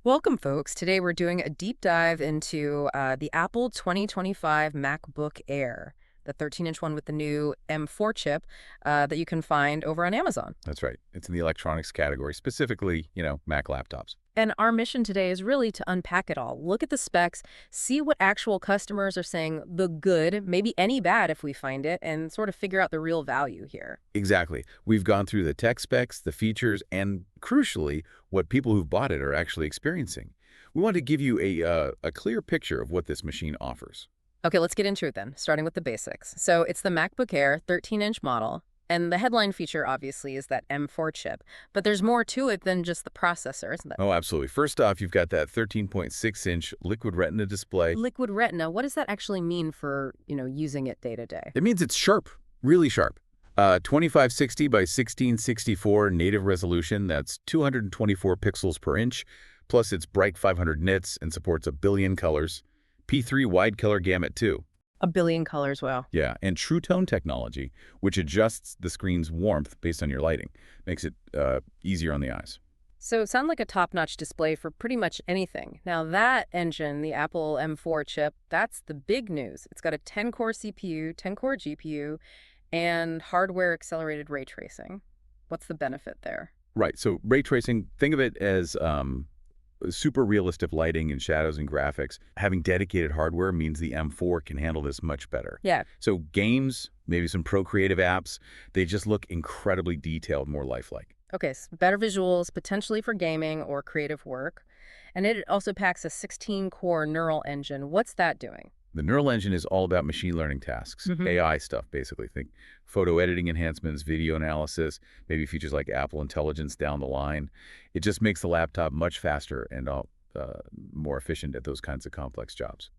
Welcome, folks. Today we're doing a deep dive into the Apple 2025 MacBook Air, the 13-inch one with the new M4 chip that you can find over on Amazon. That's right. It's in the electronics category, specifically, Mac laptops. And our mission today is really to unpack it all, look at the specs, see what actual customers are saying, the good, maybe any bad if we find it, and sort of figure out the real value here. Exactly. We've gone through the tech specs, the features, and crucially, what people who've bought it are actually experiencing. We want to give you a clear picture of what this machine offers. Okay, let's get into it then, starting with the basics. So it's the MacBook Air 13-inch model. And the headline feature, obviously, is that M4 chip. But there's more to it than just the processor, isn't there? Oh, absolutely. First off, you've got that 13.6-inch Liquid Retina display. Liquid Retina, what does that actually mean for, using it day to day? It means it's sharp, really sharp. 2560 by 1664 native resolution, that's 224 pixels per inch, plus it's bright 500 nits and supports a billion colors. P3 wide color gamut too. A billion colors, wow. Yeah, and True Tone technology, which adjusts the screen's warmth based on your lighting, makes it easier on the eyes. So it sounds like a top-notch display for pretty much anything. Now that engine, the Apple M4 chip, that's the big news. It's got a 10-core CPU, 10-core GPU, and hardware-accelerated ray tracing. What's the benefit there? Right, so ray tracing, think of it as super realistic lighting and shadows and graphics. Having dedicated hardware means the M4 can handle this much better. Yeah. So games, maybe some Procreative apps, they just look incredibly detailed, more lifelike. Okay, so better visuals, potentially for gaming or creative work. And it also packs a 16-core neural engine. What's that doing? The neural engine is all about machine learning tasks, AI stuff, basically. Think photo editing enhancements, video analysis, maybe features like Apple Intelligence down the line. It just makes the laptop much faster and more efficient at those kinds of complex jobs.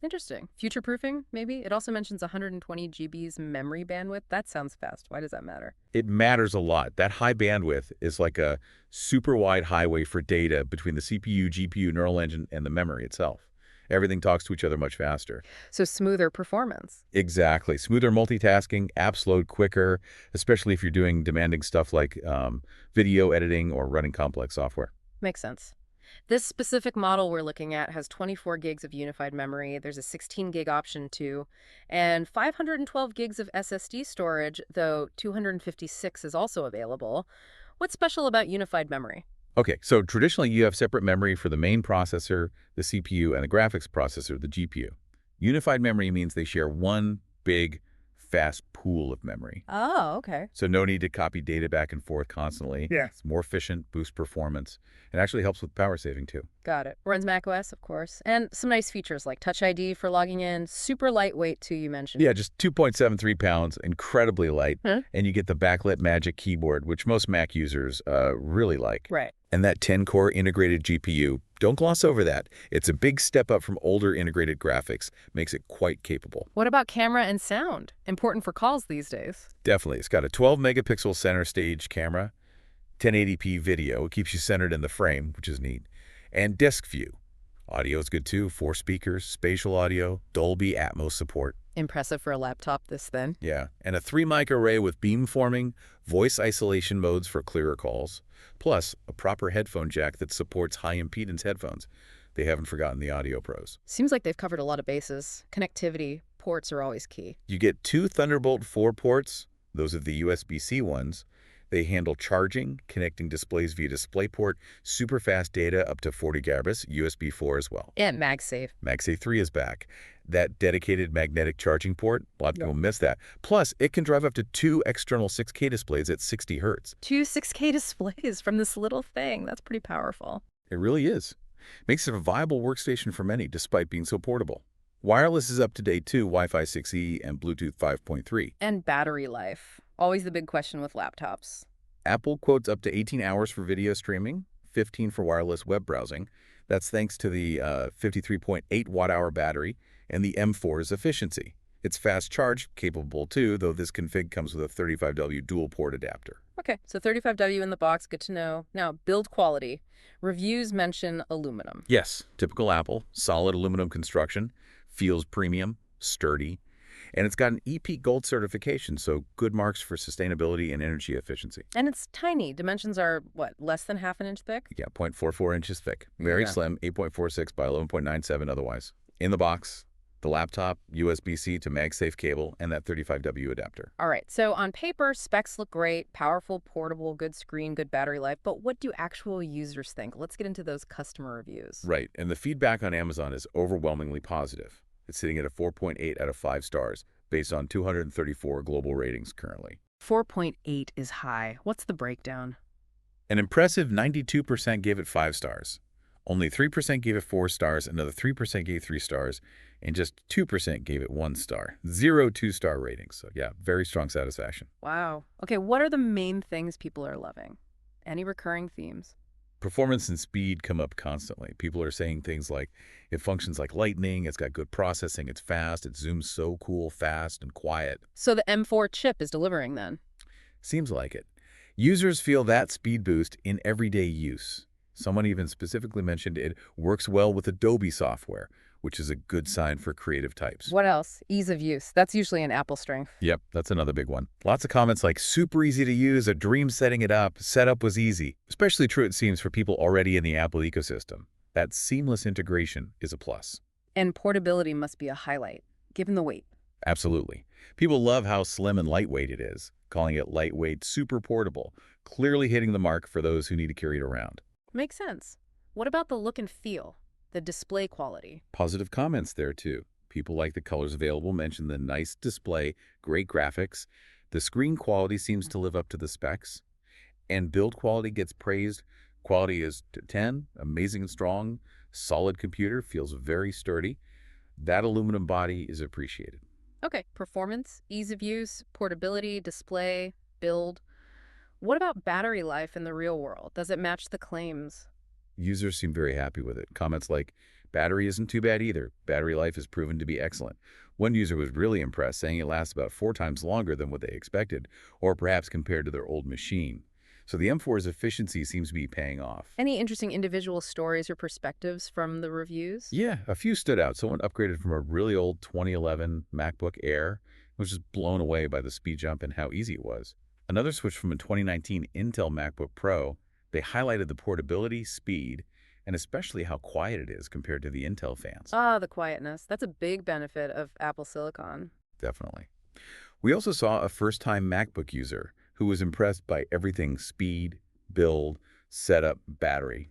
Interesting. Future-proofing, maybe? It also mentions 120 GBs memory bandwidth. That sounds fast. Why does that matter? It matters a lot. That high bandwidth is like a super wide highway for data between the CPU, GPU, neural engine, and the memory itself. Everything talks to each other much faster. So smoother performance. Exactly. Smoother multitasking, apps load quicker, especially if you're doing demanding stuff like video editing or running complex software. Makes sense. This specific model we're looking at has 24 gigs of unified memory. There's a 16 gig option too, and 512 gigs of SSD storage, though 256 is also available. What's special about unified memory? Okay, so traditionally you have separate memory for the main processor, the CPU, and the graphics processor, the GPU. Unified memory means they share one big, fast pool of memory. Oh, okay. So no need to copy data back and forth constantly. Yeah. It's more efficient, boosts performance, and actually helps with power saving too. Got it. Runs macOS, of course. And some nice features like Touch ID for logging in. Super lightweight, too, you mentioned. Yeah, just 2.73 pounds, incredibly light, and you get the backlit Magic Keyboard, which most Mac users really like. Right. And that 10-core integrated GPU, don't gloss over that. It's a big step up from older integrated graphics, makes it quite capable. What about camera and sound? Important for calls these days. Definitely. It's got a 12-megapixel center stage camera, 1080p video. It keeps you centered in the frame, which is neat. And desk view. Audio is good too. 4 speakers, spatial audio, Dolby Atmos support. Impressive for a laptop this thin. Yeah, and a 3-mic array with beamforming, voice isolation modes for clearer calls, plus a proper headphone jack that supports high-impedance headphones. They haven't forgotten the audio pros. Seems like they've covered a lot of bases. Connectivity, ports are always key. You get 2 Thunderbolt 4 ports. Those are the USB-C ones. They handle charging, connecting displays via DisplayPort, super fast data up to 40 gigabits, USB 4 as well. And MagSafe. MagSafe 3 is back. That dedicated magnetic charging port, a lot of people miss that. Plus, it can drive up to 2 external 6K displays at 60 hertz. 2 6K displays from this little thing. That's pretty powerful. It really is. Makes it a viable workstation for many, despite being so portable. Wireless is up to date too, Wi-Fi 6E and Bluetooth 5.3. And battery life. Always the big question with laptops. Apple quotes up to 18 hours for video streaming, 15 for wireless web browsing. That's thanks to the 53.8 watt-hour battery and the M4's efficiency. It's fast charge capable too, though this config comes with a 35W dual port adapter. Okay, so 35W in the box, good to know. Now, build quality. Reviews mention aluminum. Yes, typical Apple, solid aluminum construction, feels premium, sturdy. And it's got an EP Gold certification, so good marks for sustainability and energy efficiency. And it's tiny. Dimensions are, what, less than half an inch thick? Yeah, 0.44 inches thick. Very Yeah. slim, 8.46 by 11.97 otherwise. In the box, the laptop, USB-C to MagSafe cable, and that 35W adapter. All right, so on paper, specs look great, powerful, portable, good screen, good battery life, but what do actual users think? Let's get into those customer reviews. Right, and the feedback on Amazon is overwhelmingly positive. It's sitting at a 4.8 out of 5 stars based on 234 global ratings currently. 4.8 is high. What's the breakdown? An impressive 92% gave it 5 stars. Only 3% gave it 4 stars, another 3% gave 3 stars, and just 2% gave it 1 star. 0 2-star ratings. So yeah, very strong satisfaction. Wow. Okay, what are the main things people are loving? Any recurring themes? Performance and speed come up constantly. People are saying things like, it functions like lightning, it's got good processing, it's fast, it zooms so cool, fast, and quiet. So the M4 chip is delivering then? Seems like it. Users feel that speed boost in everyday use. Someone even specifically mentioned it works well with Adobe software, which is a good sign for creative types. What else? Ease of use. That's usually an Apple strength. Yep, that's another big one. Lots of comments like super easy to use, a dream setting it up, setup was easy. Especially true it seems for people already in the Apple ecosystem. That seamless integration is a plus. And portability must be a highlight, given the weight. Absolutely. People love how slim and lightweight it is, calling it lightweight super portable, clearly hitting the mark for those who need to carry it around. Makes sense. What about the look and feel? The display quality? Positive comments there too. People like the colors available, mention the nice display, great graphics. The screen quality seems to live up to the specs. And build quality gets praised. Quality is 10, amazing and strong. Solid computer, feels very sturdy. That aluminum body is appreciated. Okay, performance, ease of use, portability, display, build. What about battery life in the real world? Does it match the claims? Users seem very happy with it. Comments like, battery isn't too bad either. Battery life is proven to be excellent. One user was really impressed, saying it lasts about 4 times longer than what they expected, or perhaps compared to their old machine. So the M4's efficiency seems to be paying off. Any interesting individual stories or perspectives from the reviews? Yeah, a few stood out. Someone upgraded from a really old 2011 MacBook Air, was just blown away by the speed jump and how easy it was. Another switched from a 2019 Intel MacBook Pro. They highlighted the portability, speed, and especially how quiet it is compared to the Intel fans. Ah, the quietness. That's a big benefit of Apple Silicon. Definitely. We also saw a first-time MacBook user who was impressed by everything speed, build, setup, battery.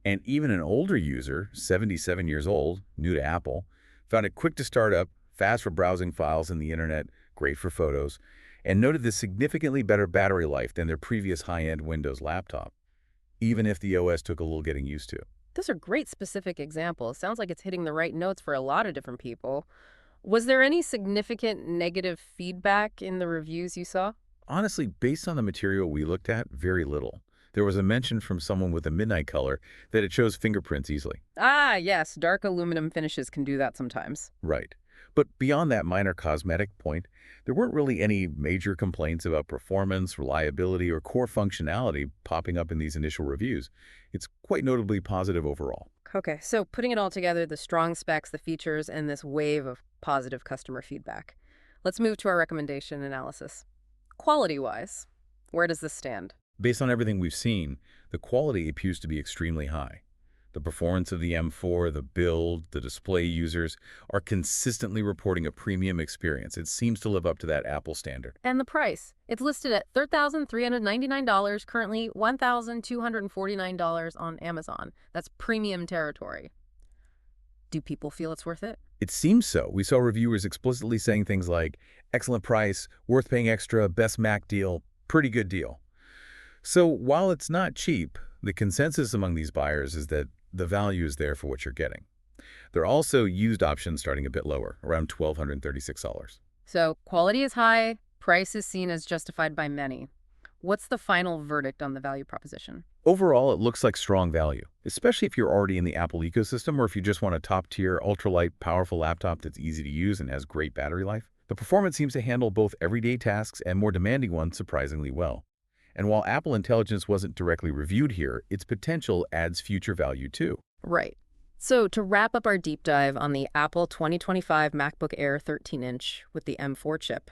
And even an older user, 77 years old, new to Apple, found it quick to start up, fast for browsing files in the internet, great for photos, and noted the significantly better battery life than their previous high-end Windows laptop, even if the OS took a little getting used to. Those are great specific examples. Sounds like it's hitting the right notes for a lot of different people. Was there any significant negative feedback in the reviews you saw? Honestly, based on the material we looked at, very little. There was a mention from someone with a midnight color that it shows fingerprints easily. Ah, yes, dark aluminum finishes can do that sometimes. Right. But beyond that minor cosmetic point, there weren't really any major complaints about performance, reliability, or core functionality popping up in these initial reviews. It's quite notably positive overall. Okay, so putting it all together, the strong specs, the features, and this wave of positive customer feedback. Let's move to our recommendation analysis. Quality-wise, where does this stand? Based on everything we've seen, the quality appears to be extremely high. The performance of the M4, the build, the display users are consistently reporting a premium experience. It seems to live up to that Apple standard. And the price. It's listed at $3,399, currently $1,249 on Amazon. That's premium territory. Do people feel it's worth it? It seems so. We saw reviewers explicitly saying things like, excellent price, worth paying extra, best Mac deal, pretty good deal. So while it's not cheap, the consensus among these buyers is that the value is there for what you're getting. There are also used options starting a bit lower, around $1,236. So quality is high, price is seen as justified by many. What's the final verdict on the value proposition? Overall, it looks like strong value, especially if you're already in the Apple ecosystem or if you just want a top-tier, ultralight, powerful laptop that's easy to use and has great battery life. The performance seems to handle both everyday tasks and more demanding ones surprisingly well. And while Apple Intelligence wasn't directly reviewed here, its potential adds future value too. Right. So, to wrap up our deep dive on the Apple 2025 MacBook Air 13-inch with the M4 chip,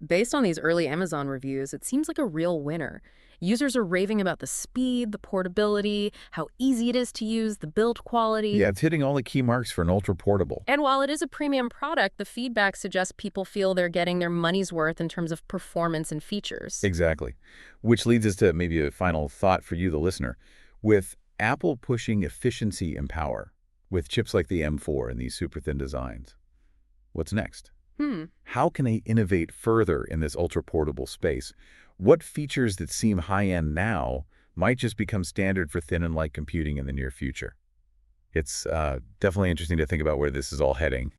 based on these early Amazon reviews, it seems like a real winner. Users are raving about the speed, the portability, how easy it is to use, the build quality. Yeah, it's hitting all the key marks for an ultra-portable. And while it is a premium product, the feedback suggests people feel they're getting their money's worth in terms of performance and features. Exactly. Which leads us to maybe a final thought for you, the listener. With Apple pushing efficiency and power, with chips like the M4 and these super thin designs, what's next? Hmm. How can they innovate further in this ultra-portable space? What features that seem high-end now might just become standard for thin and light computing in the near future? It's definitely interesting to think about where this is all heading.